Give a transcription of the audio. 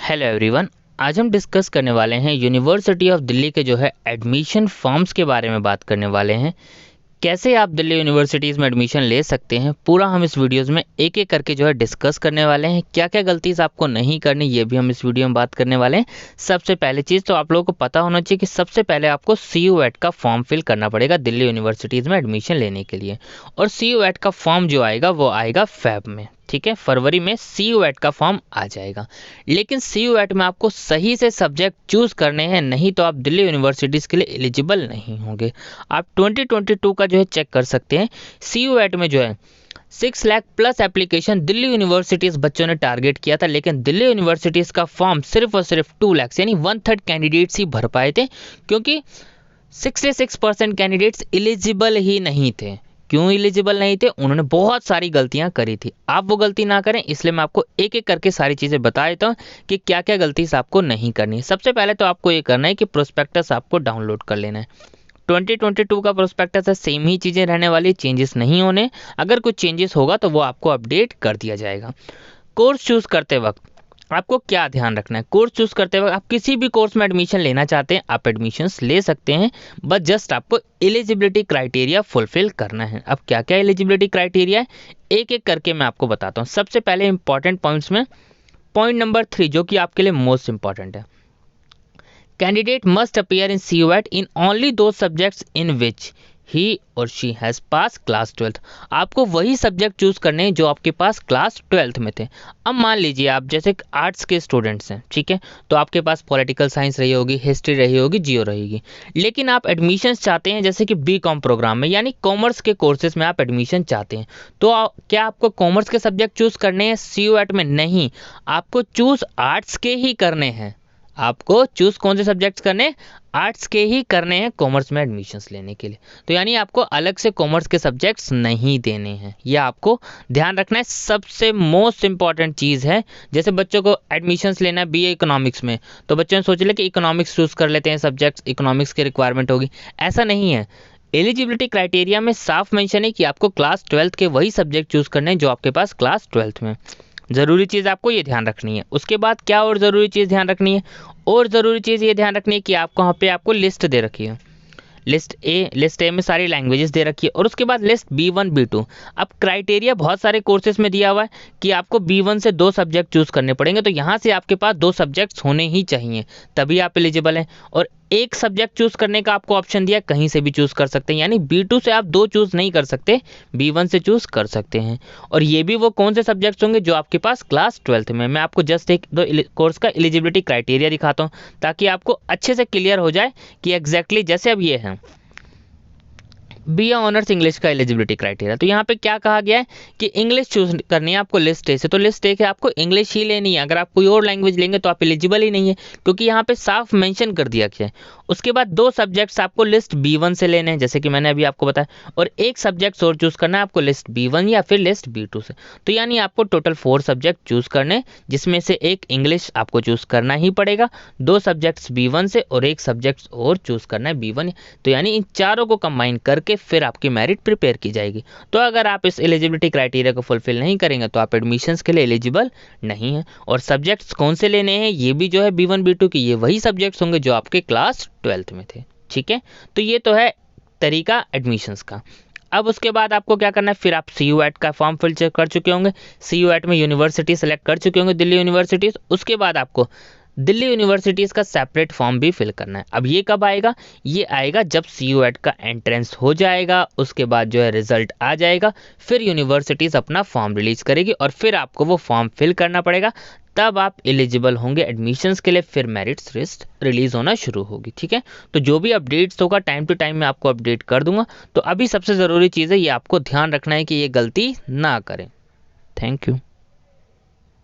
Hello everyone. आज हम discuss करने वाले हैं यूनिवर्सिटी ऑफ दिल्ली के जो है एडमिशन फॉर्म्स के बारे में बात करने वाले हैं। कैसे आप दिल्ली यूनिवर्सिटीज़ में एडमिशन ले सकते हैं, पूरा हम इस वीडियोज़ में एक एक करके जो है डिस्कस करने वाले हैं। क्या क्या गलतीज आपको नहीं करनी ये भी हम इस वीडियो में बात करने वाले हैं। सबसे पहली चीज़ तो आप लोगों को पता होना चाहिए कि सबसे पहले आपको CUET का फॉर्म फिल करना पड़ेगा दिल्ली यूनिवर्सिटीज़ में एडमिशन लेने के लिए। और CUET का फॉर्म जो आएगा वो आएगा फेब में, ठीक है, फरवरी में CUET का फॉर्म आ जाएगा। लेकिन CUET में आपको सही से सब्जेक्ट चूज करने हैं, नहीं तो आप दिल्ली यूनिवर्सिटीज़ के लिए एलिजिबल नहीं होंगे। आप 2022 का जो है चेक कर सकते हैं। CUET में जो है 6 lakh plus application Delhi universities बच्चों ने टारगेट किया था, लेकिन दिल्ली यूनिवर्सिटीज़ का फॉर्म सिर्फ और सिर्फ 2 लाख यानी 1/3 कैंडिडेट्स ही भर पाए थे, क्योंकि 66% कैंडिडेट्स एलिजिबल ही नहीं थे। क्यों एलिजिबल नहीं थे? उन्होंने बहुत सारी गलतियां करी थी। आप वो गलती ना करें, इसलिए मैं आपको एक एक करके सारी चीज़ें बता देता हूँ कि क्या क्या गलती आपको नहीं करनी है। सबसे पहले तो आपको ये करना है कि प्रोस्पेक्टस आपको डाउनलोड कर लेना है। 2022 का प्रोस्पेक्टस है, सेम ही चीज़ें रहने वाली, चेंजेस नहीं होने। अगर कुछ चेंजेस होगा तो वो आपको अपडेट कर दिया जाएगा। कोर्स चूज़ करते वक्त आपको क्या ध्यान रखना है? कोर्स चूज करते वक्त आप किसी भी कोर्स में एडमिशन लेना चाहते हैं, आप एडमिशन्स ले सकते हैं, बस जस्ट आपको एलिजिबिलिटी क्राइटेरिया फुलफिल करना है। अब क्या क्या एलिजिबिलिटी क्राइटेरिया है, एक एक करके मैं आपको बताता हूँ। सबसे पहले इंपॉर्टेंट पॉइंट्स में पॉइंट नंबर 3 जो कि आपके लिए मोस्ट इंपॉर्टेंट है, candidate must appear in CUET in only दो सब्जेक्ट्स इन विच ही और she has pass class 12th। आपको वही सब्जेक्ट चूज करने हैं जो आपके पास क्लास 12th में थे। अब मान लीजिए आप जैसे आर्ट्स के स्टूडेंट्स हैं, ठीक है, तो आपके पास पॉलिटिकल साइंस रही होगी, हिस्ट्री रही होगी, जियो रहेगी। लेकिन आप एडमिशन चाहते हैं जैसे कि BCom प्रोग्राम में, यानी कॉमर्स के कोर्सेज में आप एडमिशन चाहते हैं, तो क्या आपको कॉमर्स के सब्जेक्ट चूज करने हैं CUET में? नहीं, आपको चूज आर्ट्स के ही करने हैं। आपको चूज कौन से सब्जेक्ट्स करने? आर्ट्स के ही करने हैं कॉमर्स में एडमिशन्स लेने के लिए। तो यानी आपको अलग से कॉमर्स के सब्जेक्ट्स नहीं देने हैं, यह आपको ध्यान रखना है। सबसे मोस्ट इंपॉर्टेंट चीज़ है। जैसे बच्चों को एडमिशन्स लेना है BA इकोनॉमिक्स में, तो बच्चों ने सोच लिया कि इकोनॉमिक्स चूज कर लेते हैं, सब्जेक्ट्स इकोनॉमिक्स की रिक्वायरमेंट होगी। ऐसा नहीं है। एलिजिबिलिटी क्राइटेरिया में साफ मेंशन है कि आपको क्लास 12th के वही सब्जेक्ट चूज करने हैं जो आपके पास क्लास 12th में। ज़रूरी चीज़ आपको ये ध्यान रखनी है। उसके बाद क्या और ज़रूरी चीज़ ध्यान रखनी है? और ज़रूरी चीज़ ये ध्यान रखनी है कि आपको वहाँ पे आपको लिस्ट दे रखी है। लिस्ट ए में सारी लैंग्वेजेस दे रखी है, और उसके बाद लिस्ट B1 B2। अब क्राइटेरिया बहुत सारे कोर्सेज में दिया हुआ है कि आपको B1 से 2 सब्जेक्ट चूज करने पड़ेंगे, तो यहाँ से आपके पास 2 सब्जेक्ट्स होने ही चाहिए, तभी आप एलिजिबल हैं। और एक सब्जेक्ट चूज करने का आपको ऑप्शन दिया, कहीं से भी चूज कर सकते हैं, यानी B2 से आप 2 चूज नहीं कर सकते, B1 से चूज कर सकते हैं। और ये भी वो कौन से सब्जेक्ट्स होंगे जो आपके पास क्लास 12th में। मैं आपको जस्ट एक दो कोर्स का एलिजिबिलिटी क्राइटेरिया दिखाता हूँ, ताकि आपको अच्छे से क्लियर हो जाए कि एग्जैक्टली जैसे अब ये है BA ऑनर्स इंग्लिश का एलिजिबिलिटी क्राइटेरिया। तो यहाँ पे क्या कहा गया है कि इंग्लिश चूज करनी है आपको लिस्ट ए से, तो लिस्ट ए के आपको इंग्लिश ही लेनी है। अगर आप कोई और लैंग्वेज लेंगे तो आप एलिजिबल ही नहीं है, क्योंकि यहाँ पे साफ मेंशन कर दिया गया है। उसके बाद 2 सब्जेक्ट्स आपको लिस्ट B1 से लेने हैं, जैसे कि मैंने अभी आपको बताया, और एक सब्जेक्ट और चूज करना है आपको लिस्ट B1 या फिर लिस्ट B2 से। तो यानी आपको टोटल 4 सब्जेक्ट चूज करने, जिसमें से एक इंग्लिश आपको चूज करना ही पड़ेगा, 2 सब्जेक्ट्स B1 से और एक सब्जेक्ट और चूज करना है B1। तो यानी इन चारों को कंबाइन करके फिर आपकी मेरिट प्रिपेयर की जाएगी। तो अगर आप इस एलिजिबिलिटी क्राइटेरिया को फुलफिल नहीं करेंगे तो आप एडमिशन्स के लिए एलिजिबल नहीं है। और सब्जेक्ट्स कौन से लेने हैं, ये भी जो है B1 B2 की, ये वही सब्जेक्ट्स होंगे जो आपके क्लास 12th में थे, ठीक है। तो ये तो है तरीका एडमिशन्स का। अब उसके बाद आपको क्या करना है, फिर आप CUET का फॉर्म फिल कर चुके होंगे, CUET में यूनिवर्सिटी सेलेक्ट कर चुके होंगे दिल्ली यूनिवर्सिटीज़। उसके बाद आपको दिल्ली यूनिवर्सिटीज़ का सेपरेट फॉर्म भी फिल करना है। अब ये कब आएगा? ये आएगा जब CUET का एंट्रेंस हो जाएगा, उसके बाद जो है रिजल्ट आ जाएगा, फिर यूनिवर्सिटीज़ अपना फॉर्म रिलीज करेगी और फिर आपको वो फॉर्म फिल करना पड़ेगा, तब आप एलिजिबल होंगे एडमिशन्स के लिए। फिर मेरिट्स लिस्ट रिलीज होना शुरू होगी, ठीक है। तो जो भी अपडेट्स होगा टाइम टू टाइम मैं आपको अपडेट कर दूंगा। तो अभी सबसे ज़रूरी चीज़ है, ये आपको ध्यान रखना है कि ये गलती ना करें। Thank you.